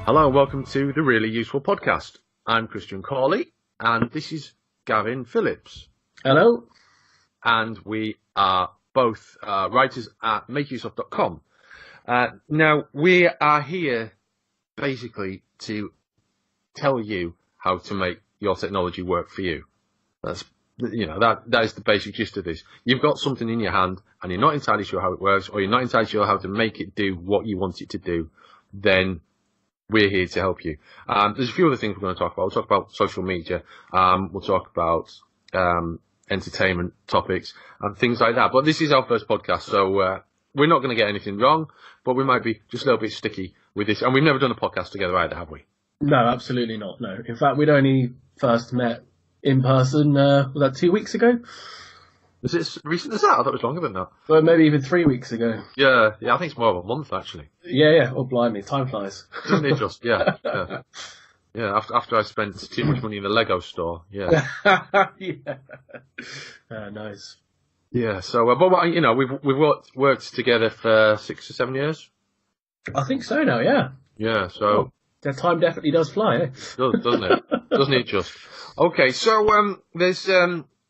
Hello and welcome to the Really Useful Podcast. I'm Christian Cawley and this is Gavin Philips. Hello. And we are both writers at makeuseof.com. Now, we are here basically to tell you how to make your technology work for you. That is the basic gist of this. You've got something in your hand and you're not entirely sure how it works, or you're not entirely sure how to make it do what you want it to do, then we're here to help you. There's a few other things we're going to talk about. We'll talk about social media. We'll talk about entertainment topics and things like that. But this is our first podcast, so we're not going to get anything wrong, but we might be just a little bit sticky with this. And we've never done a podcast together either, have we? No, absolutely not. No. In fact, we'd only first met in person, was that 2 weeks ago? Was it as recent as that? I thought it was longer than that. Well, maybe even 3 weeks ago. Yeah, I think it's more of a month, actually. Yeah. Oh, blimey, time flies. Doesn't it just? Yeah. After I spent too much money in the Lego store, yeah. Nice. Yeah, so, but, we've worked together for 6 or 7 years. I think so now, yeah. Yeah, so... Oh, that time definitely does fly, eh? Doesn't it? Doesn't it just? Okay, so, there's...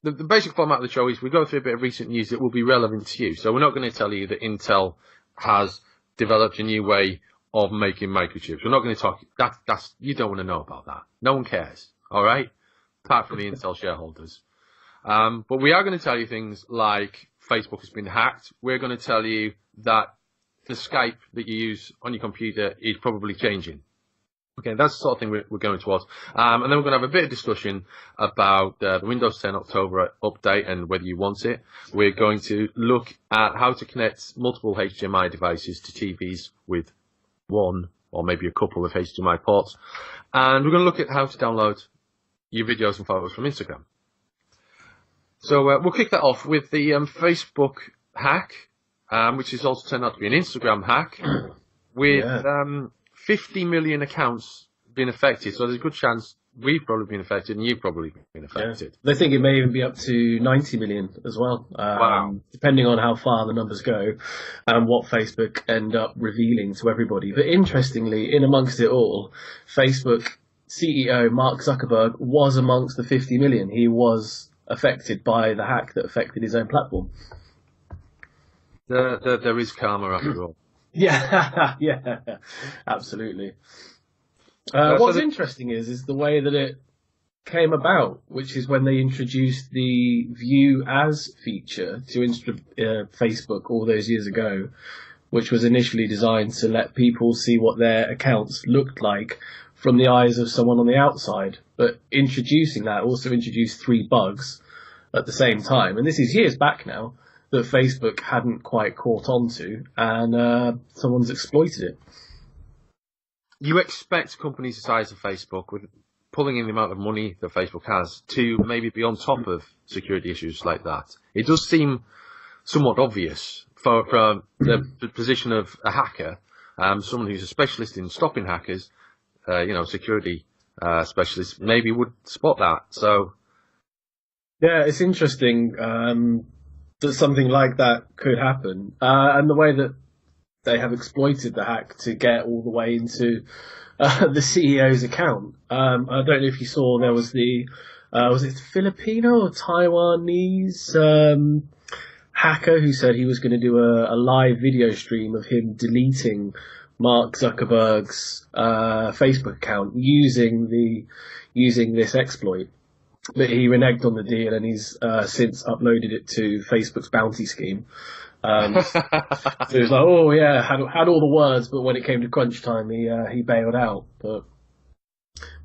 The basic format of the show is we go through a bit of recent news that will be relevant to you. So we're not going to tell you that Intel has developed a new way of making microchips. We're not going to talk. That's you don't want to know about that. No one cares. All right, apart from the Intel shareholders. But we are going to tell you things like Facebook has been hacked. We're going to tell you that the Skype that you use on your computer is probably changing. Okay, that's the sort of thing we're going towards. And then we're going to have a bit of discussion about the Windows 10 October update and whether you want it. We're going to look at how to connect multiple HDMI devices to TVs with one or maybe a couple of HDMI ports. And we're going to look at how to download your videos and photos from Instagram. So we'll kick that off with the Facebook hack, which has also turned out to be an Instagram hack, with... 50 million accounts been affected, so there's a good chance we've probably been affected and you've probably been affected. Yeah. They think it may even be up to 90 million as well, wow. Depending on how far the numbers go and what Facebook end up revealing to everybody. But interestingly, in amongst it all, Facebook CEO Mark Zuckerberg was amongst the 50 million. He was affected by the hack that affected his own platform. There is karma after all. Yeah, absolutely. What's interesting is the way that it came about, which is when they introduced the View As feature to Facebook all those years ago, which was initially designed to let people see what their accounts looked like from the eyes of someone on the outside. But introducing that also introduced 3 bugs at the same time. And this is years back now, that Facebook hadn't quite caught on to, and someone's exploited it. You expect companies the size of Facebook, with pulling in the amount of money that Facebook has, to maybe be on top of security issues like that. It does seem somewhat obvious from the position of a hacker, someone who's a specialist in stopping hackers, security specialist, maybe would spot that. So, yeah, it's interesting. That something like that could happen, and the way that they have exploited the hack to get all the way into the CEO's account. I don't know if you saw there was was it Filipino or Taiwanese hacker who said he was going to do a live video stream of him deleting Mark Zuckerberg's Facebook account using this exploit. But he reneged on the deal, and he's since uploaded it to Facebook's bounty scheme. So he was like, "Oh yeah, had all the words, but when it came to crunch time, he bailed out." But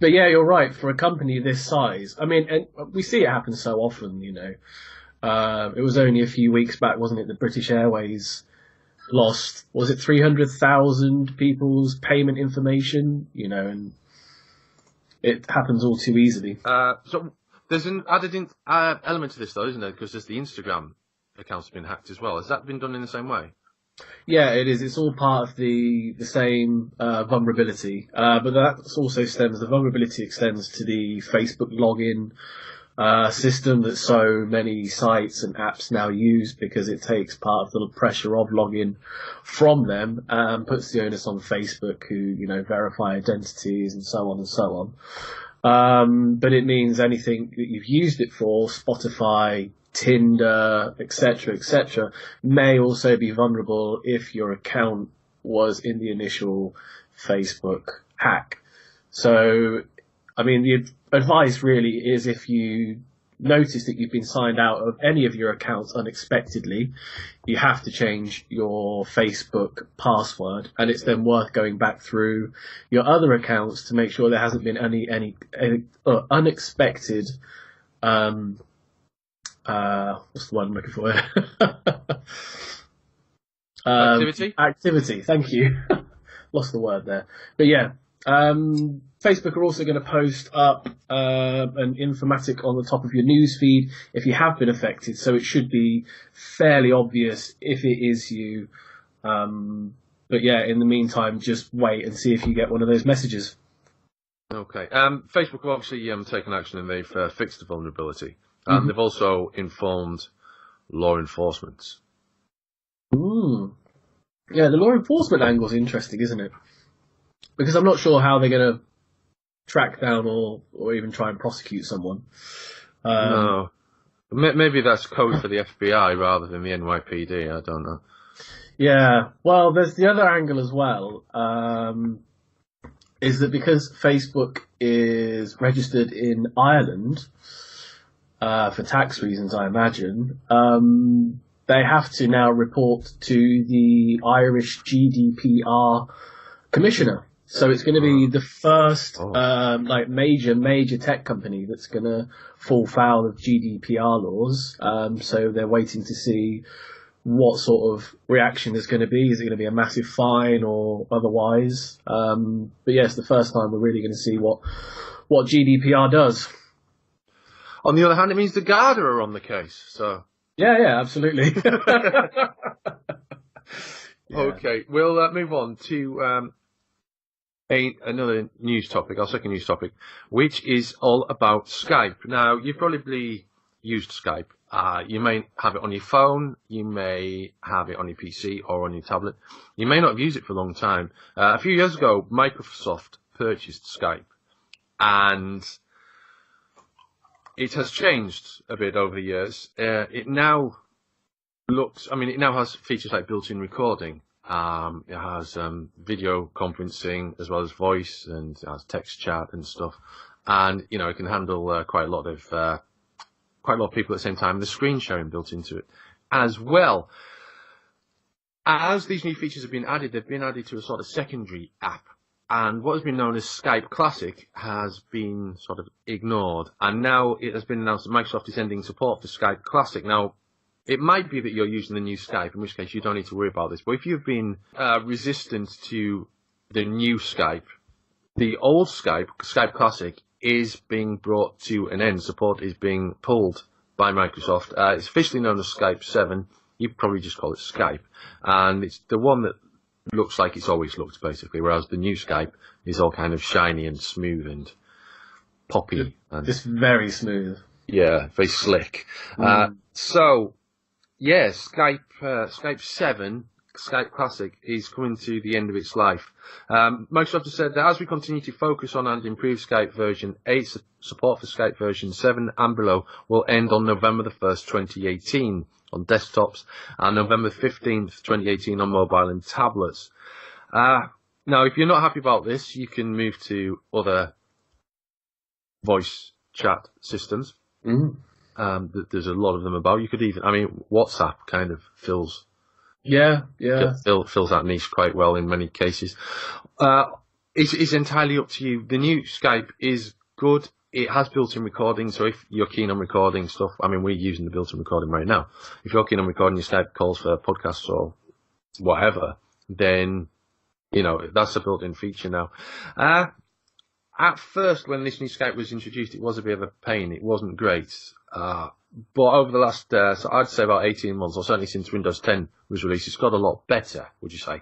yeah, you're right. For a company this size, I mean, and we see it happen so often. It was only a few weeks back, wasn't it? The British Airways lost, was it 300,000 people's payment information? And it happens all too easily. So. There's an added element to this, though, isn't there? Because there's the Instagram accounts have been hacked as well. Has that been done in the same way? Yeah, it is. It's all part of the same vulnerability. But that also the vulnerability extends to the Facebook login system that so many sites and apps now use, because it takes part of the pressure of login from them and puts the onus on Facebook, who, verify identities and so on and so on. But it means anything that you've used it for, Spotify, Tinder, etc., may also be vulnerable if your account was in the initial Facebook hack. So, the advice really is, if you notice that you've been signed out of any of your accounts unexpectedly, you have to change your Facebook password, and it's then worth going back through your other accounts to make sure there hasn't been any unexpected what's the word I'm looking for here? Activity, thank you. Lost the word there. But yeah, Facebook are also going to post up an informatic on the top of your news feed if you have been affected, so it should be fairly obvious if it is you. But yeah, in the meantime, just wait and see if you get one of those messages. Okay. Facebook have obviously taken action, and they've fixed the vulnerability. And they've also informed law enforcement. Yeah, the law enforcement angle is interesting, isn't it? Because I'm not sure how they're going to track down or even try and prosecute someone. No. Maybe that's code for the FBI rather than the NYPD, I don't know. Yeah, well, there's the other angle as well, is that because Facebook is registered in Ireland, for tax reasons, I imagine, they have to now report to the Irish GDPR commissioner. So it's going to be the first major tech company that's going to fall foul of GDPR laws. So they're waiting to see what sort of reaction there's going to be. Is it going to be a massive fine or otherwise? But yes, the first time we're really going to see what GDPR does. On the other hand, it means the Garda are on the case. So yeah, absolutely. Okay, we'll move on to another news topic, our second news topic, which is all about Skype. Now, you've probably used Skype. You may have it on your phone, you may have it on your PC or on your tablet. You may not have used it for a long time. A few years ago, Microsoft purchased Skype, and it has changed a bit over the years. It now has features like built-in recording. It has video conferencing as well as voice, and it has text chat and stuff. And it can handle quite a lot of people at the same time. There's screen sharing built into it as well. As these new features have been added, they've been added to a sort of secondary app. And what has been known as Skype Classic has been sort of ignored. And now it has been announced that Microsoft is ending support for Skype Classic. Now, it might be that you're using the new Skype, in which case you don't need to worry about this. But if you've been resistant to the new Skype, the old Skype, Skype Classic, is being brought to an end. Support is being pulled by Microsoft. It's officially known as Skype 7. You probably just call it Skype. And it's the one that looks like it's always looked, basically, whereas the new Skype is all kind of shiny and smooth and poppy. Just very smooth. Yeah, very slick. Skype 7, Skype Classic, is coming to the end of its life. Microsoft has said that as we continue to focus on and improve Skype version 8, support for Skype version 7 and below will end on November the 1st, 2018 on desktops and November 15th, 2018 on mobile and tablets. Now, if you're not happy about this, you can move to other voice chat systems. There's a lot of them about. You could even, WhatsApp kind of fills that niche quite well in many cases. It's entirely up to you. The new Skype is good. It has built-in recording, so if you're keen on recording stuff, we're using the built-in recording right now. If you're keen on recording your Skype calls for podcasts or whatever, then, that's a built-in feature now. At first, when this new Skype was introduced, it was a bit of a pain. It wasn't great. But over the last, so I'd say about 18 months, or certainly since Windows 10 was released, it's got a lot better, would you say?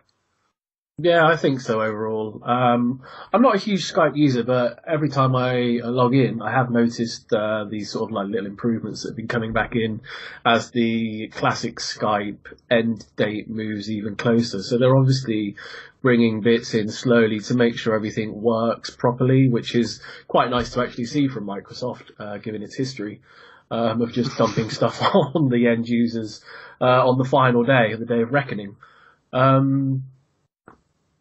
Yeah, I think so overall. I'm not a huge Skype user, but every time I log in, I have noticed these sort of like little improvements that have been coming back in as the classic Skype end date moves even closer. So they're obviously bringing bits in slowly to make sure everything works properly, which is quite nice to actually see from Microsoft, given its history of just dumping stuff on the end users on the final day, the day of reckoning. Um,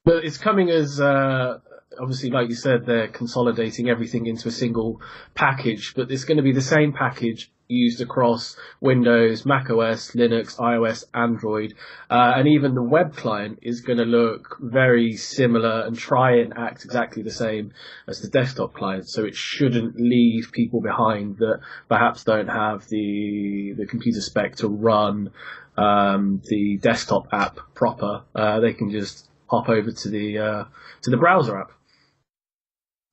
but it's coming as obviously, like you said, they're consolidating everything into a single package. But it's going to be the same package used across Windows, Mac OS, Linux, iOS, Android, and even the web client is going to look very similar and try and act exactly the same as the desktop client. So it shouldn't leave people behind that perhaps don't have the computer spec to run the desktop app proper. They can just hop over to the browser app.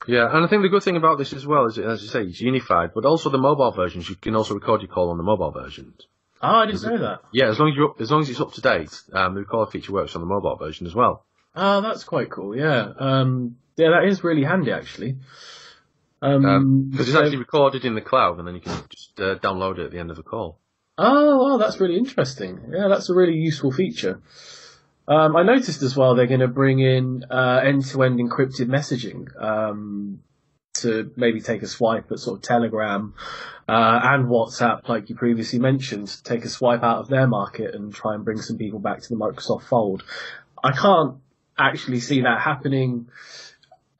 Yeah, and I think the good thing about this as well is, as you say, it's unified, but also the mobile versions, you can also record your call on the mobile versions. Oh, I didn't know that. Yeah, as long as it's up to date, the record feature works on the mobile version as well. Oh, that's quite cool. Yeah, yeah, that is really handy actually. Because it's actually recorded in the cloud, and then you can just download it at the end of the call. Oh, that's really interesting. Yeah, that's a really useful feature. I noticed as well they're going to bring in end-to-end encrypted messaging to maybe take a swipe at sort of Telegram and WhatsApp, like you previously mentioned, take a swipe out of their market and try and bring some people back to the Microsoft fold. I can't actually see that happening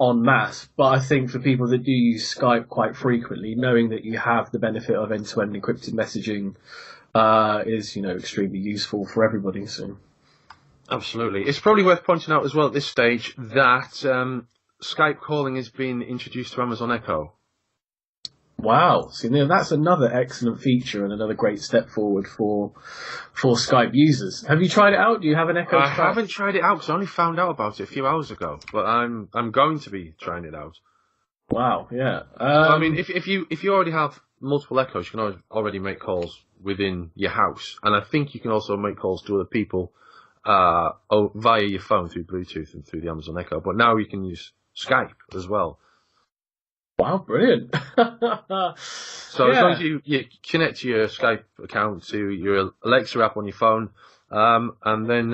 en masse, but I think for people that do use Skype quite frequently, knowing that you have the benefit of end-to-end encrypted messaging is, extremely useful for everybody. So. Absolutely. It's probably worth pointing out as well at this stage that Skype calling has been introduced to Amazon Echo. Wow. See, that's another excellent feature and another great step forward for Skype users. Have you tried it out? Do you have an Echo? I haven't tried it out because I only found out about it a few hours ago, but I'm going to be trying it out. Wow, yeah. I mean, if you already have multiple Echoes, you can already make calls within your house, and I think you can also make calls to other people via your phone through Bluetooth and through the Amazon Echo. But now you can use Skype as well. Wow, brilliant. So as long as you connect your Skype account to your Alexa app on your phone, and then,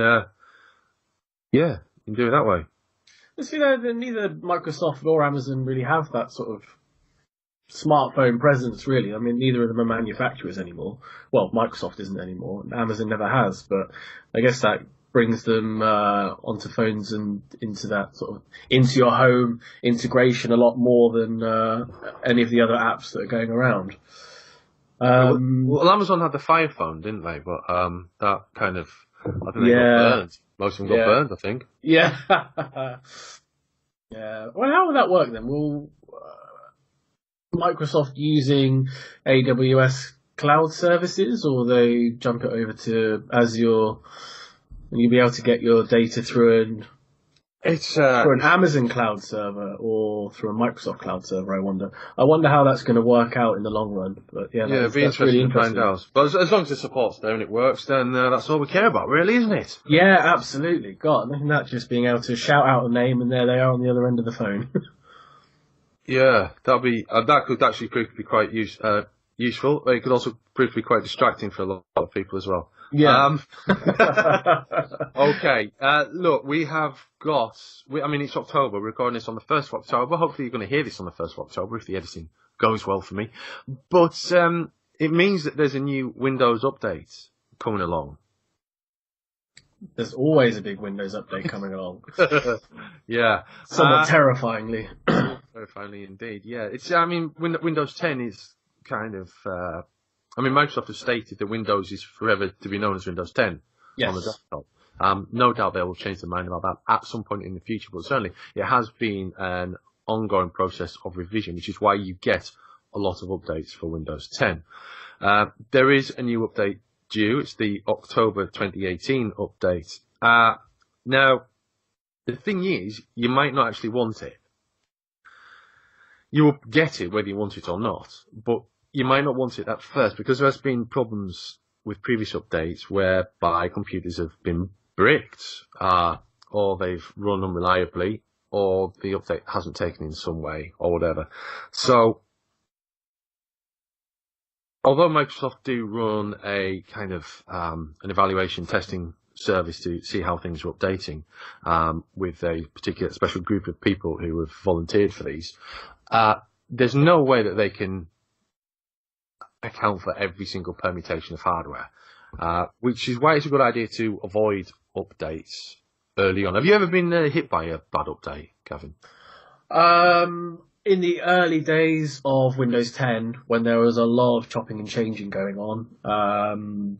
you can do it that way. See, neither Microsoft nor Amazon really have that sort of smartphone presence, really. I mean, neither of them are manufacturers anymore. Well, Microsoft isn't anymore. Amazon never has, but I guess that brings them onto phones and into that sort of into your home integration a lot more than any of the other apps that are going around. Well, Amazon had the Fire Phone, didn't they? But that kind of, I think they got burned. Most of them got burned, I think. Yeah. Yeah. Well, how would that work then? Will Microsoft using AWS cloud services, or they jump it over to Azure? And you'll be able to get your data through an Amazon cloud server or through a Microsoft cloud server. I wonder how that's going to work out in the long run. But it'd be interesting to find out. But as long as it supports there and it works, then that's all we care about, really, isn't it? Yeah, absolutely. God, imagine that, just being able to shout out a name and there they are on the other end of the phone. Yeah, that could actually prove to be quite useful. But it could also prove to be quite distracting for a lot of people as well. Yeah. Okay. Look, we have got. It's October. We're recording this on the 1st of October. Hopefully, you're going to hear this on the 1st of October if the editing goes well for me. But it means that there's a new Windows update coming along. There's always a big Windows update coming along. Yeah. Somewhat terrifyingly. Terrifyingly indeed. Yeah. Windows 10 is kind of. Microsoft has stated that Windows is forever to be known as Windows 10 on the desktop. No doubt they will change their mind about that at some point in the future, but certainly it has been an ongoing process of revision, which is why you get a lot of updates for Windows 10. There is a new update due. It's the October 2018 update. Now, the thing is, you might not actually want it. You will get it whether you want it or not, but you might not want it at first because there has been problems with previous updates whereby computers have been bricked or they've run unreliably, or the update hasn't taken in some way, or whatever. So, although Microsoft do run a kind of an evaluation testing service to see how things are updating, with a particular special group of people who have volunteered for these, there's no way that they can account for every single permutation of hardware, which is why it's a good idea to avoid updates early on. Have you ever been hit by a bad update, Gavin? In the early days of Windows 10, when there was a lot of chopping and changing going on,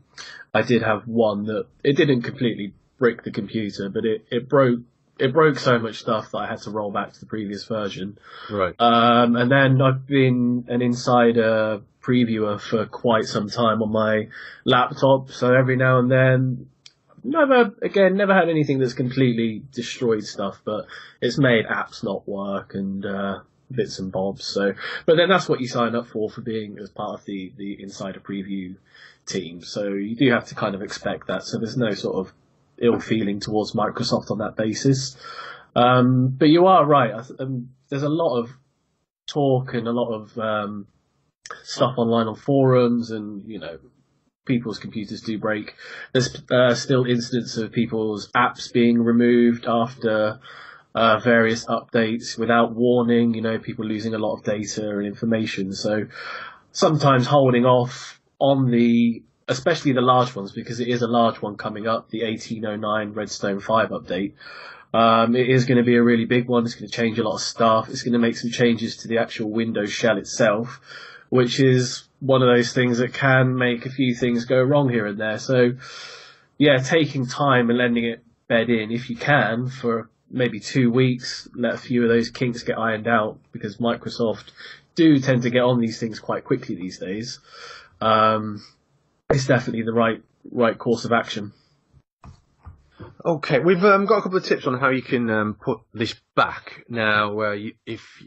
I did have one that it didn't completely brick the computer, but it broke so much stuff that I had to roll back to the previous version. Right. And then I've been an insider previewer for quite some time on my laptop, so every now and then, never had anything that's completely destroyed stuff, but it's made apps not work and bits and bobs. So, but then that's what you sign up for being as part of the insider preview team. So you do have to kind of expect that. So there's no sort of ill feeling towards Microsoft on that basis. But you are right. There's a lot of talk and a lot of stuff online on forums, and people's computers do break. There's still incidents of people's apps being removed after various updates without warning, people losing a lot of data and information. So sometimes holding off on especially the large ones, because it is a large one coming up, the 1809 Redstone 5 update. It is going to be a really big one. It's going to change a lot of stuff. It's going to make some changes to the actual Windows shell itself, which is one of those things that can make a few things go wrong here and there. So, yeah, taking time and letting it bed in, if you can, for maybe 2 weeks, let a few of those kinks get ironed out, because Microsoft do tend to get on these things quite quickly these days. It's definitely the right course of action. Okay, we've got a couple of tips on how you can put this back. Now, if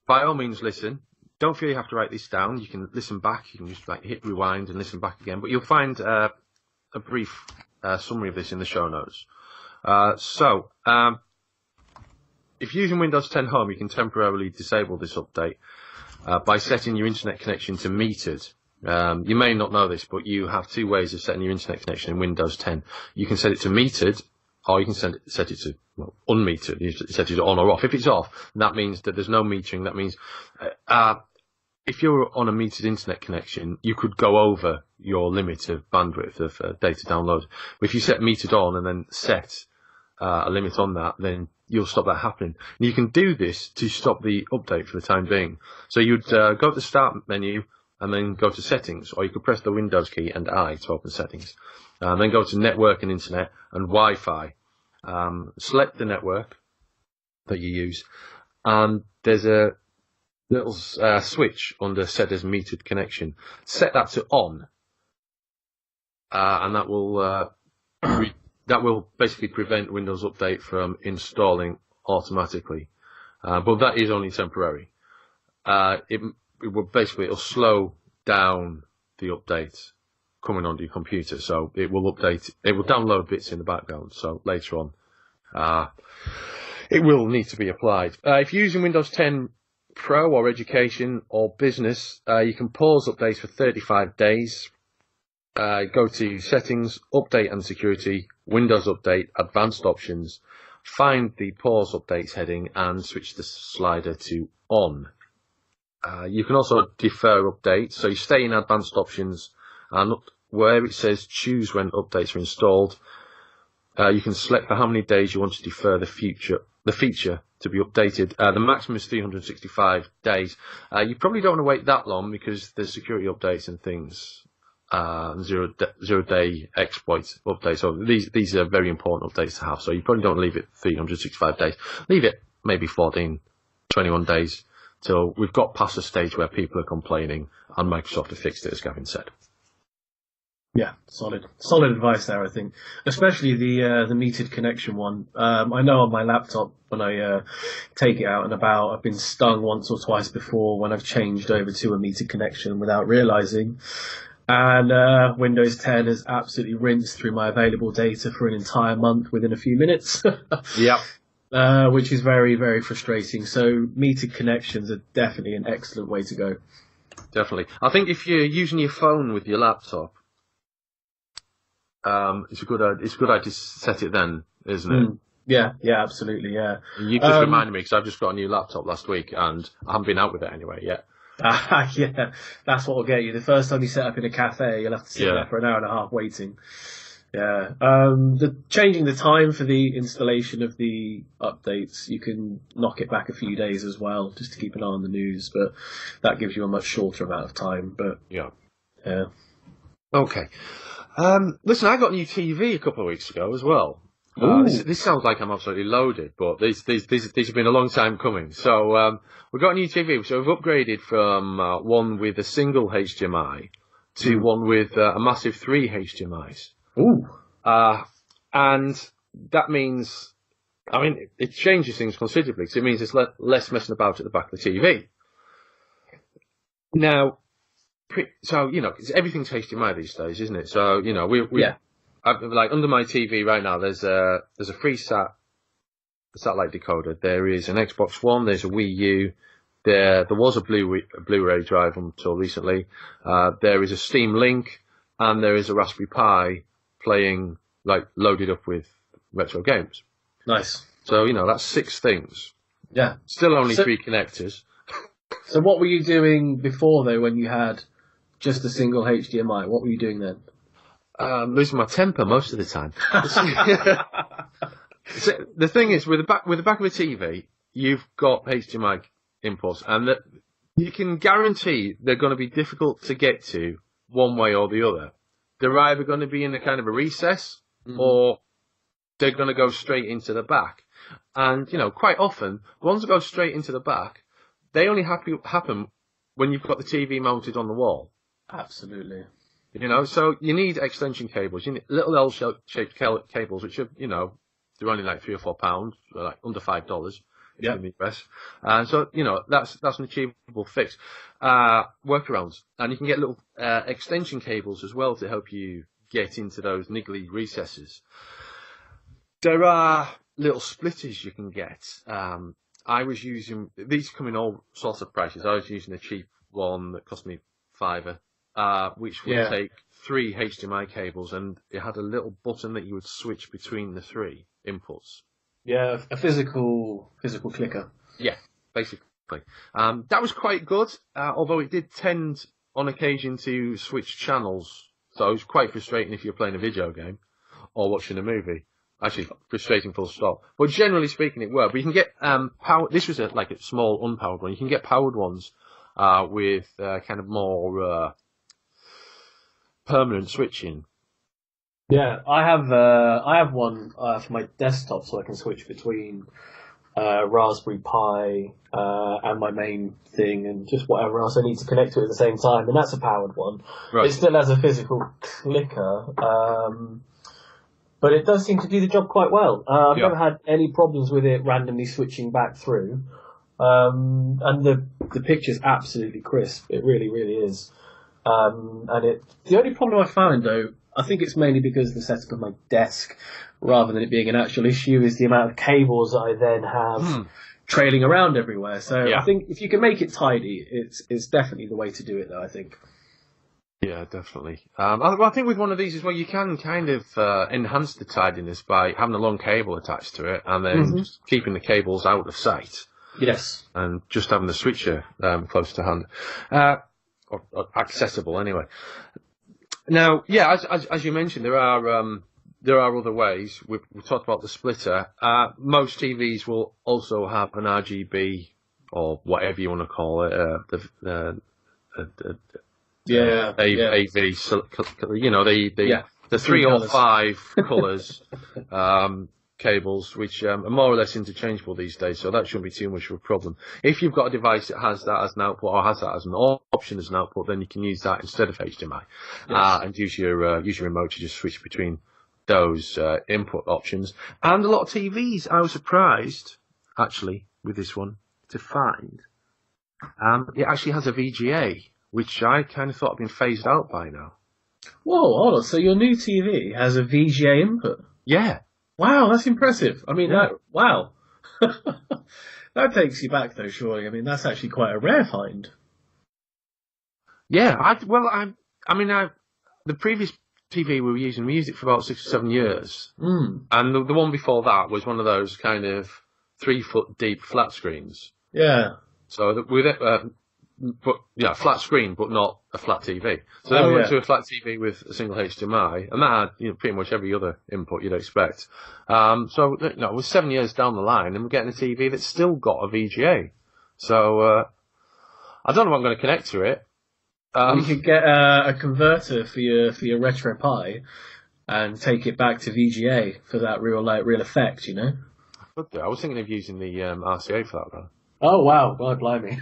by all means listen, don't feel you have to write this down. You can listen back. You can just hit rewind and listen back again. But you'll find a brief summary of this in the show notes. If you're using Windows 10 Home, you can temporarily disable this update by setting your internet connection to metered. You may not know this, but you have two ways of setting your internet connection in Windows 10. You can set it to metered, or you can set it to unmetered. You set it on or off. If it's off, that means that there's no metering. That means if you're on a metered internet connection, you could go over your limit of bandwidth of data download. But if you set metered on and then set a limit on that, then you'll stop that happening. And you can do this to stop the update for the time being. So you'd go to the Start menu and then go to Settings, or you could press the Windows key and I to open Settings. Then go to Network and Internet and Wi-Fi. Select the network that you use, and there's a little switch under Set as Metered Connection. Set that to On, and that will basically prevent Windows Update from installing automatically. But that is only temporary. It'll slow down the update coming onto your computer, so it will download bits in the background, so later on it will need to be applied. If you're using Windows 10 Pro or Education or Business, you can pause updates for 35 days. Go to Settings, Update and Security, Windows Update, Advanced Options, find the Pause Updates heading and switch the slider to On. You can also defer updates, so you stay in Advanced Options, and where it says choose when updates are installed, you can select for how many days you want to defer the feature to be updated. The maximum is 365 days. You probably don't want to wait that long, because there's security updates and things, zero-day exploit updates. So these are very important updates to have. So you probably don't leave it 365 days. Leave it maybe 14, 21 days. So we've got past the stage where people are complaining, and Microsoft have fixed it, as Gavin said. Yeah, solid advice there, I think. Especially the metered connection one. I know on my laptop, when I take it out and about, I've been stung once or twice before when I've changed over to a metered connection without realising. And Windows 10 has absolutely rinsed through my available data for an entire month within a few minutes. Yep. Which is very, very frustrating. So metered connections are definitely an excellent way to go. Definitely. I think if you're using your phone with your laptop, it's a good idea to set it then, isn't it? Yeah, absolutely, yeah. You just reminded me because I've just got a new laptop last week and I haven't been out with it anyway yet. Yeah, that's what will get you. The first time you set up in a cafe, you'll have to sit there for an hour and a half waiting. Yeah. Changing the time for the installation of the updates, you can knock it back a few days as well, just to keep an eye on the news, but that gives you a much shorter amount of time. But yeah. Okay. Listen, I got a new TV a couple of weeks ago as well. This sounds like I'm absolutely loaded, but these have been a long time coming. So we've got a new TV. So we've upgraded from one with a single HDMI to one with a massive 3 HDMIs. Ooh. And that means, it changes things considerably because it means there's less messing about at the back of the TV. Now, so, cause everything's HDMI these days, isn't it? So, like under my TV right now, there's a free satellite decoder. There is an Xbox One. There's a Wii U. There was a Blu-ray drive until recently. There is a Steam Link, and there is a Raspberry Pi playing, loaded up with retro games. Nice. So that's 6 things. Yeah. Still only 3 connectors. So what were you doing before though, when you had just a single HDMI? What were you doing then? Losing my temper most of the time. So the thing is, with the back of a TV, you've got HDMI inputs, and that you can guarantee they're going to be difficult to get to one way or the other. They're either going to be in a kind of a recess, or they're going to go straight into the back. And quite often, the ones that go straight into the back, they only happen when you've got the TV mounted on the wall. Absolutely. So you need extension cables. You need little L-shaped cables, which are, they're only like £3 or £4, like under $5 in the US. And so, that's an achievable fix. Workarounds. And you can get little extension cables as well to help you get into those niggly recesses. There are little splitters you can get. I was using, these come in all sorts of prices. I was using a cheap one that cost me £5. Which would take 3 HDMI cables, and it had a little button that you would switch between the 3 inputs. Yeah, a physical clicker. Yeah, basically. That was quite good, although it did tend on occasion to switch channels, so it was quite frustrating if you're playing a video game or watching a movie. Actually, frustrating full stop. But generally speaking, it worked. But you can get power. This was a small unpowered one. You can get powered ones with kind of more permanent switching. Yeah, I have one for my desktop, so I can switch between Raspberry Pi and my main thing, and just whatever else I need to connect to at the same time. And that's a powered one. Right. It still has a physical clicker, but it does seem to do the job quite well. I've never had any problems with it randomly switching back through, and the picture's absolutely crisp. It really, really is. The only problem I found, though, I think it's mainly because of the setup of my desk, rather than it being an actual issue, is the amount of cables that I then have trailing around everywhere. So I think if you can make it tidy, it's definitely the way to do it, though, I think. Yeah, definitely. I think with one of these as well, you can kind of enhance the tidiness by having a long cable attached to it, and then just keeping the cables out of sight. Yes. And just having the switcher close to hand. Or accessible anyway. Now, as you mentioned, there are other ways. We've talked about the splitter. Most TVs will also have an RGB or whatever you want to call it. AV. The 3 or 5 colours. Cables, which are more or less interchangeable these days, so that shouldn't be too much of a problem. If you've got a device that has that as an output, or has that as an option as an output, then you can use that instead of HDMI, and use your remote to just switch between those input options. And a lot of TVs, I was surprised, actually, with this one, to find it actually has a VGA, which I kind of thought had been phased out by now. Whoa, hold on. So your new TV has a VGA input? Yeah. Wow, that's impressive. I mean, Yeah. wow. That takes you back, though, surely. I mean, that's actually quite a rare find. Yeah. The previous TV we were used it for about 6 or 7 years. Mm. And the one before that was one of those kind of 3-foot deep flat screens. Yeah. So with it, flat screen, but not a flat TV. So then we went to a flat TV with a single HDMI, and that had pretty much every other input you'd expect. So we're 7 years down the line, and we're getting a TV that's still got a VGA. So I don't know what I'm going to connect to it. You could get a converter for your Retro Pi and take it back to VGA for that real effect, you know? I was thinking of using the RCA for that, though. Oh, wow. God, blimey.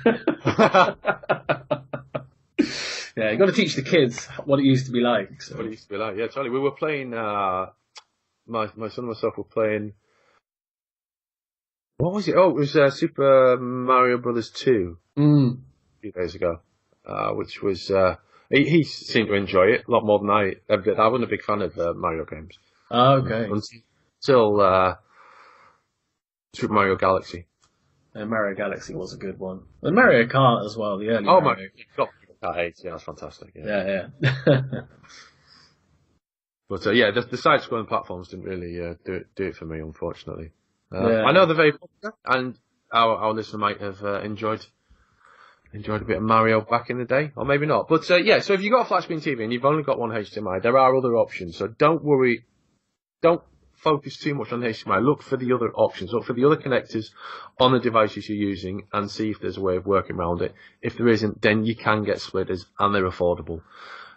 Yeah, you got to teach the kids what it used to be like. So. What it used to be like, yeah, totally. We were playing, my son and myself were playing, what was it? Oh, it was Super Mario Brothers 2 a few days ago. Which was he seemed to enjoy it a lot more than I ever did. I wasn't a big fan of Mario games. Oh, okay. Until Super Mario Galaxy. Mario Galaxy was a good one. And Mario Kart as well. The early. Oh, Mario Kart 8. Yeah, that's fantastic. Yeah. But the side-scrolling platforms didn't really do it for me, unfortunately. I know they're very popular, and our listener might have enjoyed a bit of Mario back in the day, or maybe not. But so if you've got a flat screen TV and you've only got one HDMI, there are other options. So don't worry, don't focus too much on HDMI. Look for the other options. Look for the other connectors on the devices you're using and see if there's a way of working around it. If there isn't, then you can get splitters, and they're affordable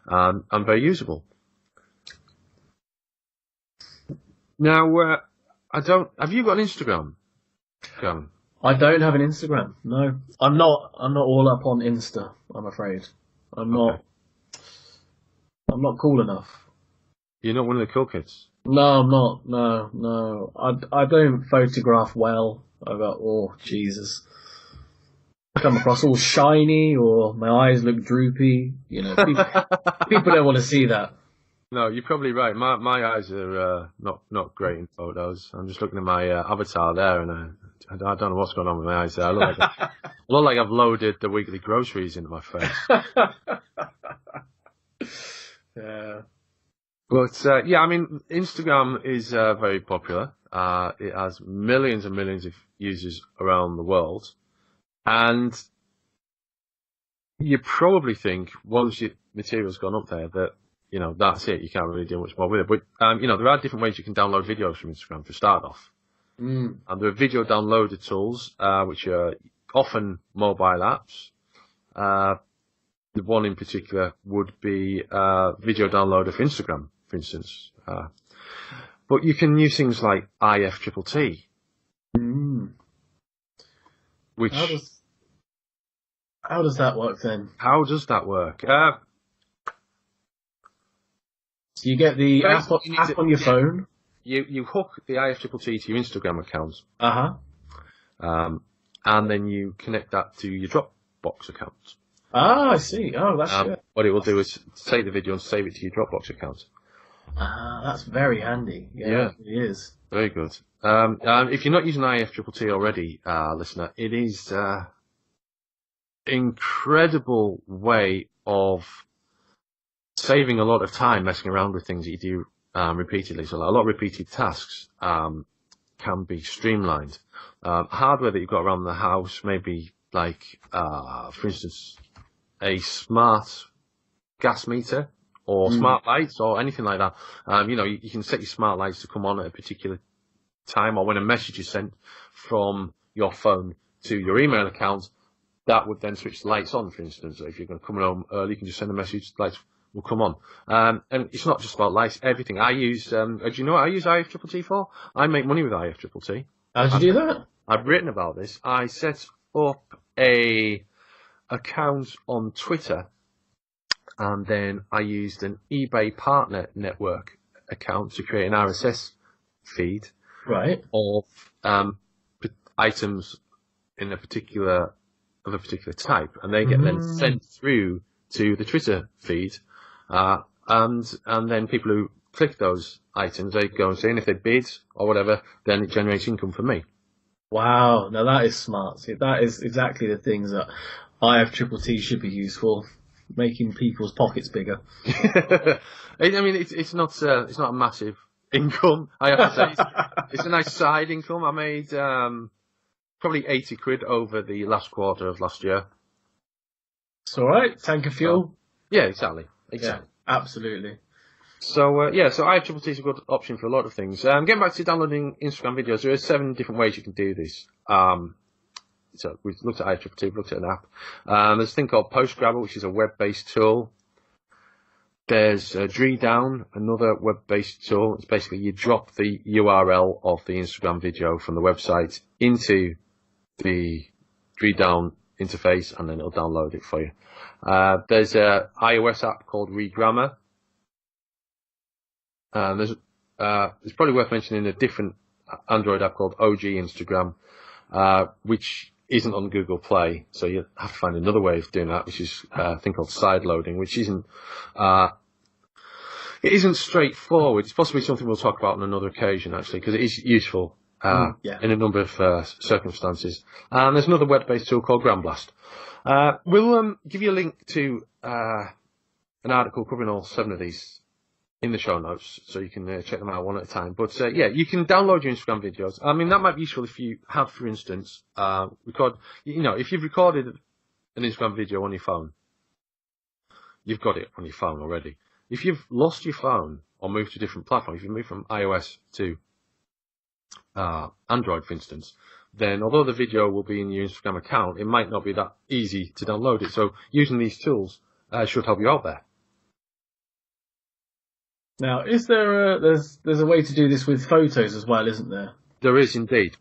and very usable. Now, have you got an Instagram, Gavin? I don't have an Instagram. No, I'm not all up on Insta. I'm afraid. I'm not cool enough. You're not one of the cool kids. No, I'm not. No. I don't photograph well. Jesus. I come across all shiny, or my eyes look droopy. You know, people don't want to see that. No, you're probably right. My eyes are not great in photos. I'm just looking at my avatar there, and I don't know what's going on with my eyes there. I look like I've loaded the weekly groceries into my face. Yeah. But Instagram is very popular. It has millions and millions of users around the world, and you probably think once your material's gone up there that that's it. You can't really do much more with it. But there are different ways you can download videos from Instagram to start off. And there are video downloader tools, which are often mobile apps. The one in particular would be video downloader for Instagram, for instance. But you can use things like IFTTT. Which how does that work then? How does that work? So you get the app on your phone. You hook the IFTTT to your Instagram account. And then you connect that to your Dropbox account. Ah, I see. Oh, that's good. What it will do is take the video and save it to your Dropbox account. That's very handy. Yeah, it is. Very good. If you're not using IFTTT already, listener, it is incredible way of saving a lot of time messing around with things that you do repeatedly. So a lot of repeated tasks can be streamlined. Hardware that you've got around the house, maybe like, for instance, a smart gas meter or smart lights or anything like that. You can set your smart lights to come on at a particular time, or when a message is sent from your phone to your email account, that would then switch the lights on, for instance. So if you're going to come home early, you can just send a message, lights will come on. And it's not just about lights, everything. I use, do you know what I use IFTTT for? I make money with IFTTT. How'd you do that? I've written about this. I set up a account on Twitter, and then I used an eBay partner network account to create an RSS feed of items in of a particular type, and they get then sent through to the Twitter feed, and then people who click those items, they go and see, and if they bid or whatever, then it generates income for me. Wow, now that is smart. See, that is exactly the things that IFTTT should be used for, making people's pockets bigger. I mean, it's not a massive income. I have to say, it's a nice side income. I made probably 80 quid over the last quarter of last year. It's all right. Tank of fuel. Yeah, exactly. Yeah, absolutely. So IFTTT is a good option for a lot of things. Getting back to downloading Instagram videos, there are 7 different ways you can do this. So we've looked at IFTTT, we've looked at an app. There's a thing called PostGrabber, which is a web-based tool. There's DreeDown, another web-based tool. It's basically you drop the URL of the Instagram video from the website into the DreeDown interface, and then it'll download it for you. There's an iOS app called Regrammar. There's it's probably worth mentioning a different Android app called OG Instagram, which isn't on Google Play, so you have to find another way of doing that, which is a thing called side loading, which isn't it isn't straightforward. It's possibly something we'll talk about on another occasion, actually, because it is useful in a number of circumstances. And there's another web-based tool called Grandblast. We'll give you a link to an article covering all 7 of these in the show notes, so you can check them out one at a time. But you can download your Instagram videos. I mean, that might be useful if you have, for instance, if you've recorded an Instagram video on your phone, you've got it on your phone already. If you've lost your phone or moved to a different platform, if you move from iOS to Android, for instance, then although the video will be in your Instagram account, it might not be that easy to download it. So using these tools should help you out there. Now, is there there's a way to do this with photos as well, isn't there? There is indeed.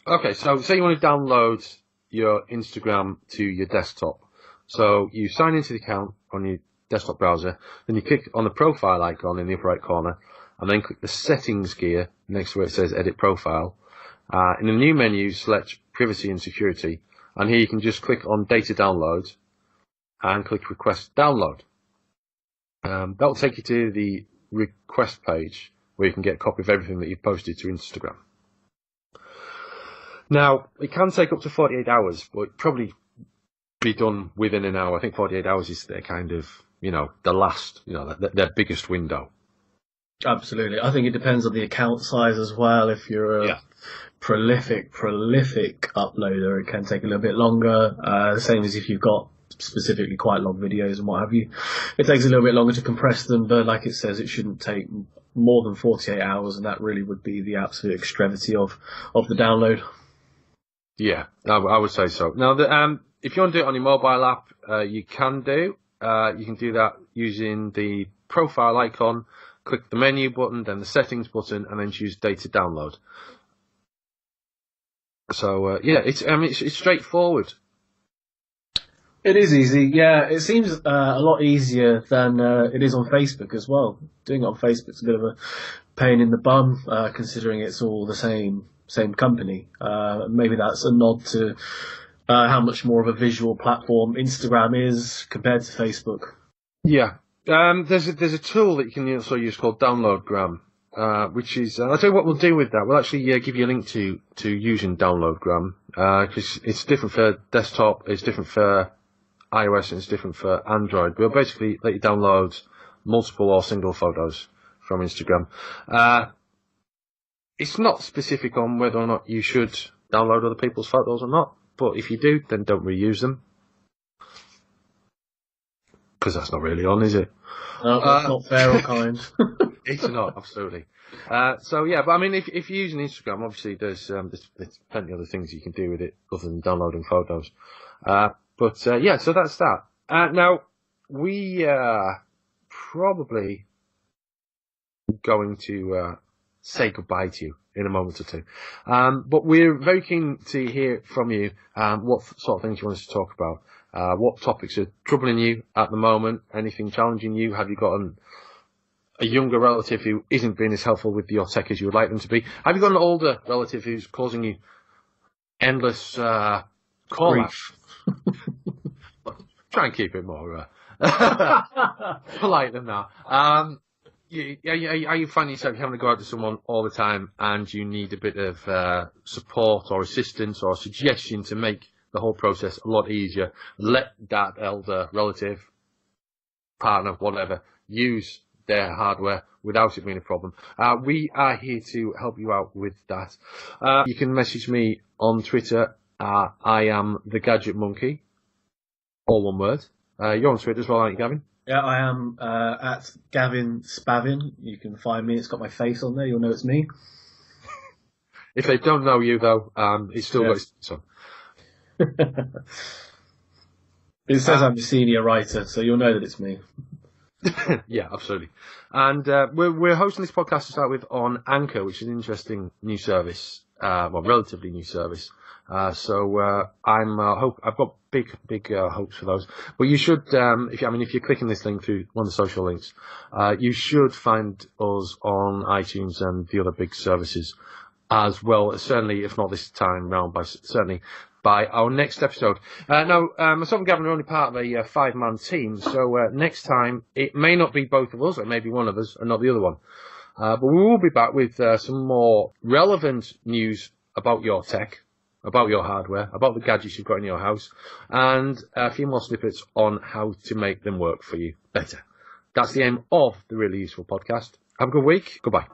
Okay, so say you want to download your Instagram to your desktop. So you sign into the account on your desktop browser, then you click on the profile icon in the upper right corner, and then click the settings gear next to where it says edit profile. In the new menu, select privacy and security, and here you can just click on data download and click request download. That will take you to the request page where you can get a copy of everything that you've posted to Instagram. Now, it can take up to 48 hours, but it'd probably be done within an hour. I think 48 hours is their kind of, the last, their biggest window. Absolutely. I think it depends on the account size as well. If you're a prolific uploader, it can take a little bit longer. The same as if you've got specifically quite long videos and what have you. It takes a little bit longer to compress them, but like it says, it shouldn't take more than 48 hours, and that really would be the absolute extremity of the download. Yeah, I would say so. Now, if you want to do it on your mobile app, you can do. You can do that using the profile icon, click the menu button, then the settings button, and then choose data download. So, it's straightforward. It is easy, yeah. It seems a lot easier than it is on Facebook as well. Doing it on Facebook's a bit of a pain in the bum, considering it's all the same company. Maybe that's a nod to how much more of a visual platform Instagram is compared to Facebook. Yeah. There's a tool that you can also use called Downloadgram, which is, I'll tell you what we'll do with that. We'll actually give you a link to using Downloadgram, because it's different for desktop, it's different for iOS, and it's different for Android. We'll basically let you download multiple or single photos from Instagram. It's not specific on whether or not you should download other people's photos or not, but if you do, then don't reuse them. Because that's not really on, is it? No, that's not fair or kind. It's not, absolutely. But I mean, if you're using Instagram, obviously there's plenty of other things you can do with it other than downloading photos. So that's that. Now, we are probably going to say goodbye to you in a moment or two. But we're very keen to hear from you what sort of things you want us to talk about. What topics are troubling you at the moment? Anything challenging you? Have you got a younger relative who isn't being as helpful with your tech as you would like them to be? Have you got an older relative who's causing you endless call-outs? Try and keep it more Polite than that. Are you finding yourself having to go out to someone all the time and you need a bit of support or assistance or suggestion to make the whole process a lot easier? Let that elder, relative, partner, whatever, use their hardware without it being a problem. We are here to help you out with that. You can message me on Twitter. I am the Gadget Monkey, all one word. You're on Twitter as well, aren't you, Gavin? Yeah, I am at Gavin Spavin. You can find me. It's got my face on there. You'll know it's me. If they don't know you, though, it's still got its on. It says I'm a senior writer, so you'll know that it's me. Yeah, absolutely. And we're hosting this podcast to start with on Anchor, which is an interesting new service, relatively new service. So I've got big hopes for those. But you should, if you're clicking this link through one of the social links, you should find us on iTunes and the other big services as well. Certainly, if not this time round, certainly by our next episode. Now, myself and Gavin are only part of a 5-man team, so next time it may not be both of us, or maybe one of us, and not the other one. But we will be back with some more relevant news about your tech, about your hardware, about the gadgets you've got in your house, and a few more snippets on how to make them work for you better. That's the aim of the Really Useful Podcast. Have a good week. Goodbye.